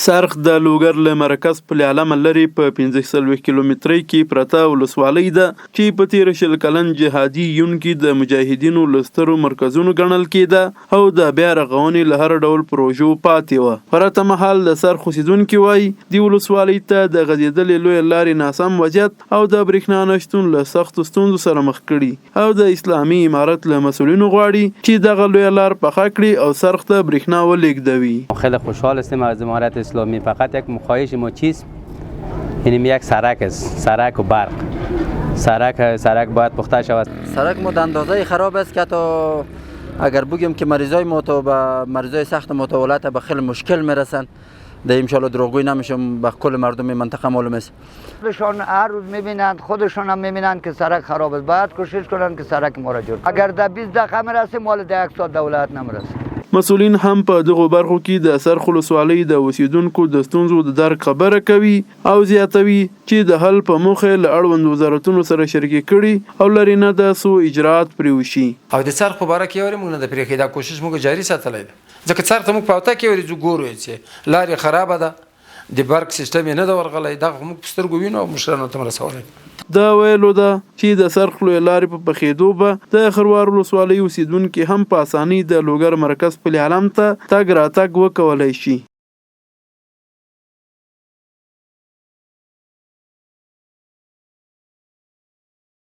سرخ د لوګر له مرکز په لعلمه لرې په 15 کیلومترۍ کې پرته ولسوالۍ ده چې په تېره شل کلن جهادي یون کې د مجاهدینو له سترو مرکزونو ګڼل کېده او د بیا رغونې له هر ډول پروژو پاتې وه. پرته مهال د سرخ اوسېدونکي وایي دې ولسوالۍ ته د غځېدلې لویې لارې ناسم وضعیت او د برېښنا نشتون له سختو ستونزو سره مخ کړي او د اسلامي امارت له مسئولینو غواړي چې دغه لویه لار پخه کړي او سرخ ته برېښنا ولېږدوي. خیلی خوشحال هستیم از امارت اسلامی. فقط یک مخواهش ما چیست؟ اینم یک سرک است، سرک و برق. سرک باید پخته شود. سرک ما در اندازه خراب است که تا اگر بگیم که مریضای ما تو به مریضای سخت متولد به خیلی مشکل میرسن. ده ان شاء الله دروغگویی نمیشم، به کل مردم منطقه معلوم است. خودشان هر روز میبینند، خودشان هم میبینند که سرک خراب است. باید کوشش کنند که سرک ما را جور کنند. اگر در 20 دقیقه میرسه مال در 1 ساعت دولت نمیرسه. مسئولین هم په دغو برخو کې د سرخ ولسوالۍ د اوسیدونکو د ستونزو د درک خبره کوي او زیاتوي چې د حل په موخه له اړوند وزارتونو سره شریکي کړي او لري نه د سو اجرات پرې وشي. او د سرخ په باره کې یې موږ نه د پرېښې دا کوشش موږ جاري ساتلی ده، ځکه سرخ ته موږ په اوته کې ورځو ګورو چې لارې خرابه ده، د برق سیستم یې نه ده ورغلی، دغه موږ په سترګو وینو او مشرانو ته رسولی. دا ویلو ده چې د سرخ لویې لارې په پخېدو به د خروار ولسوالۍ اوسیدونکي هم په اسانۍ د لوګر مرکز پل علم ته تګ راتګ وکولی شي.